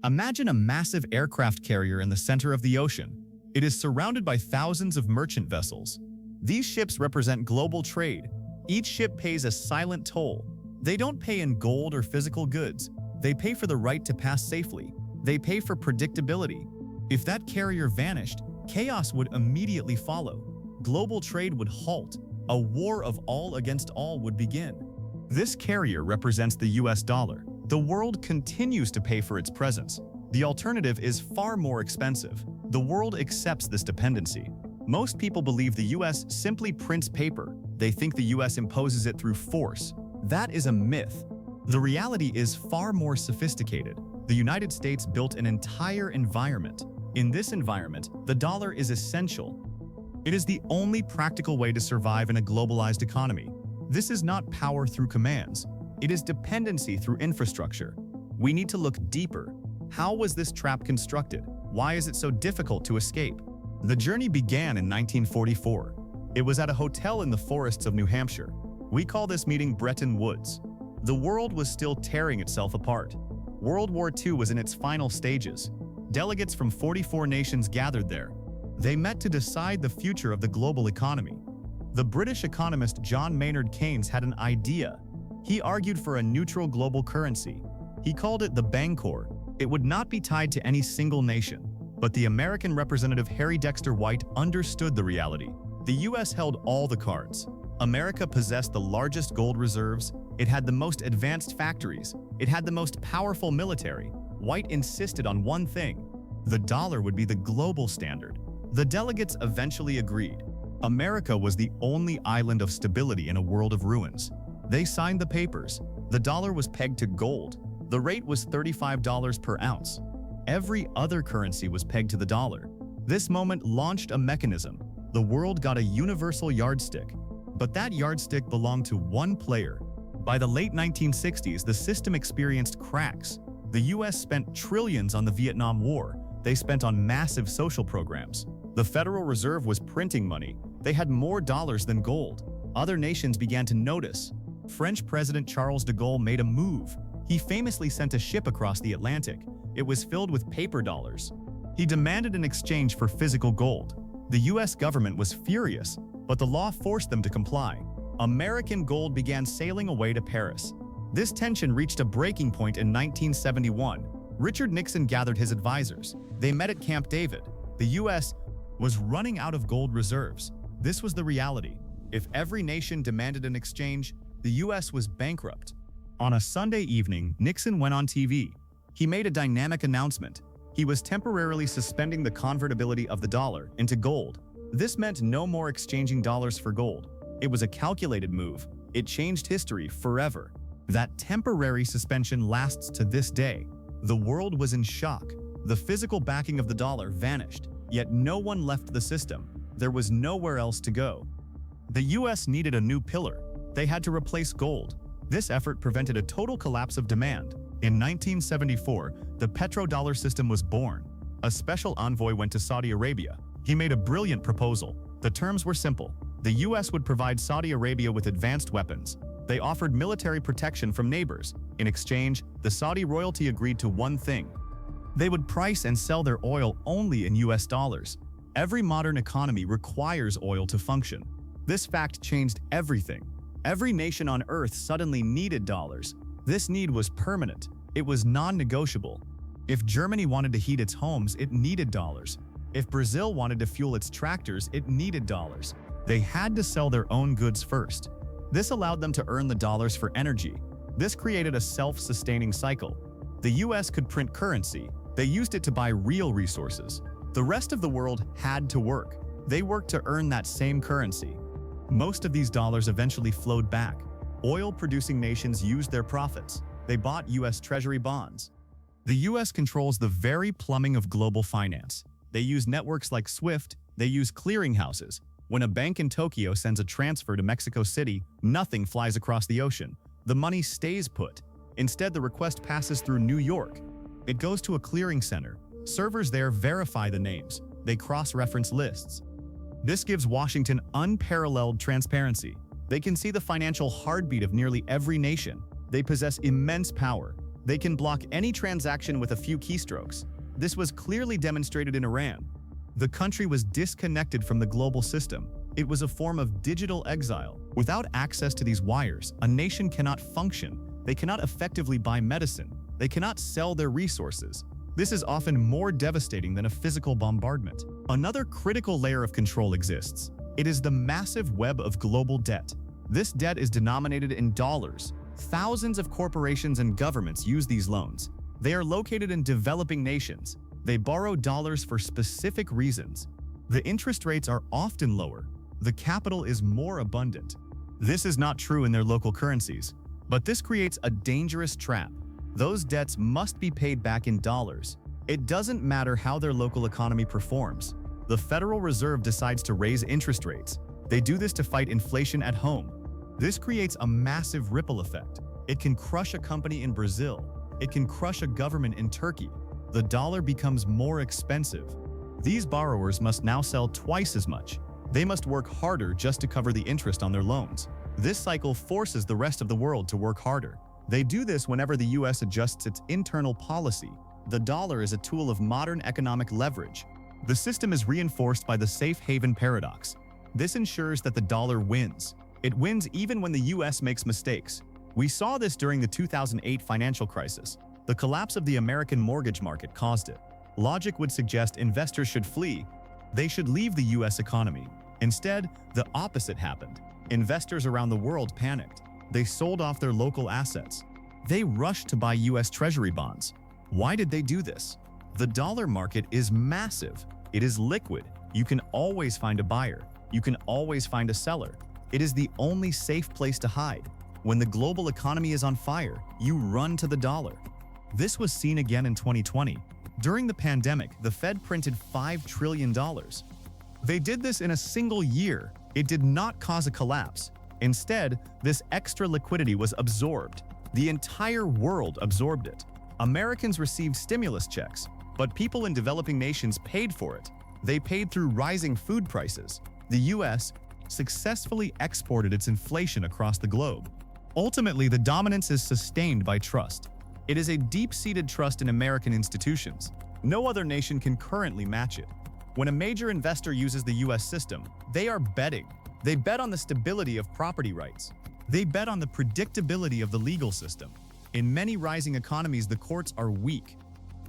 Imagine a massive aircraft carrier in the center of the ocean. It is surrounded by thousands of merchant vessels. These ships represent global trade. Each ship pays a silent toll. They don't pay in gold or physical goods. They pay for the right to pass safely. They pay for predictability. If that carrier vanished, chaos would immediately follow. Global trade would halt. A war of all against all would begin. This carrier represents the US dollar. The world continues to pay for its presence. The alternative is far more expensive. The world accepts this dependency. Most people believe the US simply prints paper. They think the US imposes it through force. That is a myth. The reality is far more sophisticated. The United States built an entire environment. In this environment, the dollar is essential. It is the only practical way to survive in a globalized economy. This is not power through commands. It is dependency through infrastructure. We need to look deeper. How was this trap constructed? Why is it so difficult to escape? The journey began in 1944. It was at a hotel in the forests of New Hampshire. We call this meeting Bretton Woods. The world was still tearing itself apart. World War II was in its final stages. Delegates from 44 nations gathered there. They met to decide the future of the global economy. The British economist John Maynard Keynes had an idea. He argued for a neutral global currency. He called it the Bancor. It would not be tied to any single nation. But the American representative Harry Dexter White understood the reality. The US held all the cards. America possessed the largest gold reserves. It had the most advanced factories. It had the most powerful military. White insisted on one thing: the dollar would be the global standard. The delegates eventually agreed. America was the only island of stability in a world of ruins. They signed the papers. The dollar was pegged to gold. The rate was $35 per ounce. Every other currency was pegged to the dollar. This moment launched a mechanism. The world got a universal yardstick. But that yardstick belonged to one player. By the late 1960s, the system experienced cracks. The US spent trillions on the Vietnam War. They spent on massive social programs. The Federal Reserve was printing money. They had more dollars than gold. Other nations began to notice. French President Charles de Gaulle made a move. He famously sent a ship across the Atlantic. It was filled with paper dollars. He demanded an exchange for physical gold. The US government was furious, but the law forced them to comply. American gold began sailing away to Paris. This tension reached a breaking point in 1971. Richard Nixon gathered his advisors. They met at Camp David. The US was running out of gold reserves. This was the reality. If every nation demanded an exchange, the US was bankrupt. On a Sunday evening, Nixon went on TV. He made a dynamic announcement. He was temporarily suspending the convertibility of the dollar into gold. This meant no more exchanging dollars for gold. It was a calculated move. It changed history forever. That temporary suspension lasts to this day. The world was in shock. The physical backing of the dollar vanished, yet no one left the system. There was nowhere else to go. The US needed a new pillar. They had to replace gold. This effort prevented a total collapse of demand. In 1974, the petrodollar system was born. A special envoy went to Saudi Arabia. He made a brilliant proposal. The terms were simple. The US would provide Saudi Arabia with advanced weapons. They offered military protection from neighbors. In exchange, the Saudi royalty agreed to one thing. They would price and sell their oil only in US dollars. Every modern economy requires oil to function. This fact changed everything. Every nation on Earth suddenly needed dollars. This need was permanent. It was non-negotiable. If Germany wanted to heat its homes, it needed dollars. If Brazil wanted to fuel its tractors, it needed dollars. They had to sell their own goods first. This allowed them to earn the dollars for energy. This created a self-sustaining cycle. The US could print currency. They used it to buy real resources. The rest of the world had to work. They worked to earn that same currency. Most of these dollars eventually flowed back. Oil-producing nations used their profits. They bought US Treasury bonds. The US controls the very plumbing of global finance. They use networks like SWIFT. They use clearinghouses. When a bank in Tokyo sends a transfer to Mexico City, nothing flies across the ocean. The money stays put. Instead, the request passes through New York. It goes to a clearing center. Servers there verify the names. They cross-reference lists. This gives Washington unparalleled transparency. They can see the financial heartbeat of nearly every nation. They possess immense power. They can block any transaction with a few keystrokes. This was clearly demonstrated in Iran. The country was disconnected from the global system. It was a form of digital exile. Without access to these wires, a nation cannot function. They cannot effectively buy medicine. They cannot sell their resources. This is often more devastating than a physical bombardment. Another critical layer of control exists. It is the massive web of global debt. This debt is denominated in dollars. Thousands of corporations and governments use these loans. They are located in developing nations. They borrow dollars for specific reasons. The interest rates are often lower. The capital is more abundant. This is not true in their local currencies, but this creates a dangerous trap. Those debts must be paid back in dollars. It doesn't matter how their local economy performs. The Federal Reserve decides to raise interest rates. They do this to fight inflation at home. This creates a massive ripple effect. It can crush a company in Brazil. It can crush a government in Turkey. The dollar becomes more expensive. These borrowers must now sell twice as much. They must work harder just to cover the interest on their loans. This cycle forces the rest of the world to work harder. They do this whenever the US adjusts its internal policy. The dollar is a tool of modern economic leverage. The system is reinforced by the safe haven paradox. This ensures that the dollar wins. It wins even when the US makes mistakes. We saw this during the 2008 financial crisis. The collapse of the American mortgage market caused it. Logic would suggest investors should flee. They should leave the US economy. Instead, the opposite happened. Investors around the world panicked. They sold off their local assets. They rushed to buy US Treasury bonds. Why did they do this? The dollar market is massive. It is liquid. You can always find a buyer. You can always find a seller. It is the only safe place to hide. When the global economy is on fire, you run to the dollar. This was seen again in 2020. During the pandemic, the Fed printed $5 trillion. They did this in a single year. It did not cause a collapse. Instead, this extra liquidity was absorbed. The entire world absorbed it. Americans received stimulus checks, but people in developing nations paid for it. They paid through rising food prices. The US successfully exported its inflation across the globe. Ultimately, the dominance is sustained by trust. It is a deep-seated trust in American institutions. No other nation can currently match it. When a major investor uses the US system, they are betting. They bet on the stability of property rights. They bet on the predictability of the legal system. In many rising economies, the courts are weak.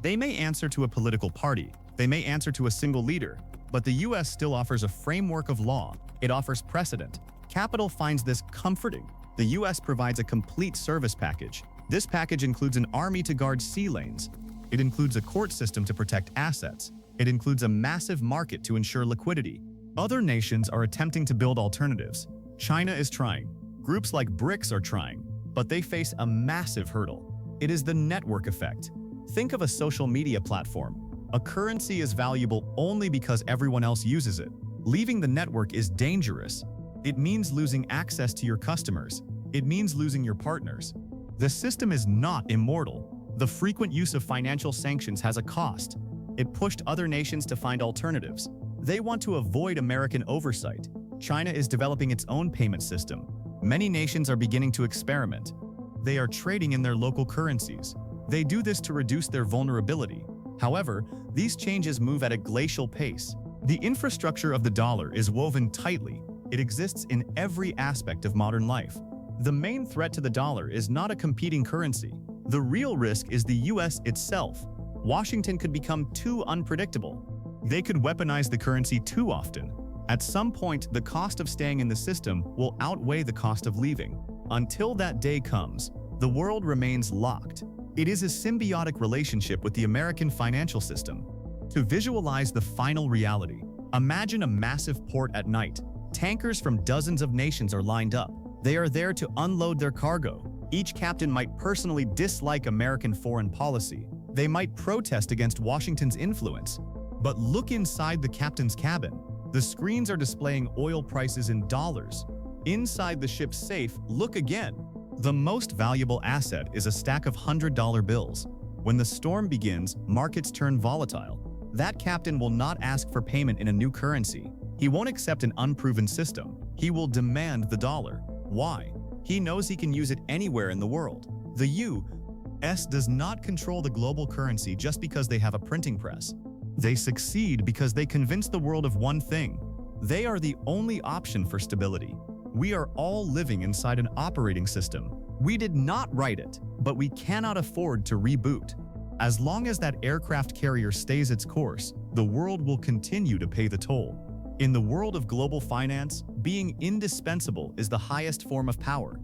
They may answer to a political party. They may answer to a single leader. But the US still offers a framework of law. It offers precedent. Capital finds this comforting. The US provides a complete service package. This package includes an army to guard sea lanes. It includes a court system to protect assets. It includes a massive market to ensure liquidity. Other nations are attempting to build alternatives. China is trying. Groups like BRICS are trying, but they face a massive hurdle. It is the network effect. Think of a social media platform. A currency is valuable only because everyone else uses it. Leaving the network is dangerous. It means losing access to your customers. It means losing your partners. The system is not immortal. The frequent use of financial sanctions has a cost. It pushed other nations to find alternatives. They want to avoid American oversight. China is developing its own payment system. Many nations are beginning to experiment. They are trading in their local currencies. They do this to reduce their vulnerability. However, these changes move at a glacial pace. The infrastructure of the dollar is woven tightly. It exists in every aspect of modern life. The main threat to the dollar is not a competing currency. The real risk is the US itself. Washington could become too unpredictable. They could weaponize the currency too often. At some point, the cost of staying in the system will outweigh the cost of leaving. Until that day comes, the world remains locked. It is a symbiotic relationship with the American financial system. To visualize the final reality, imagine a massive port at night. Tankers from dozens of nations are lined up. They are there to unload their cargo. Each captain might personally dislike American foreign policy. They might protest against Washington's influence. But look inside the captain's cabin. The screens are displaying oil prices in dollars. Inside the ship's safe, look again. The most valuable asset is a stack of $100 bills. When the storm begins, markets turn volatile. That captain will not ask for payment in a new currency. He won't accept an unproven system. He will demand the dollar. Why? He knows he can use it anywhere in the world. The S does not control the global currency just because they have a printing press. They succeed because they convince the world of one thing: they are the only option for stability. We are all living inside an operating system. We did not write it, but we cannot afford to reboot. As long as that aircraft carrier stays its course, the world will continue to pay the toll. In the world of global finance, being indispensable is the highest form of power.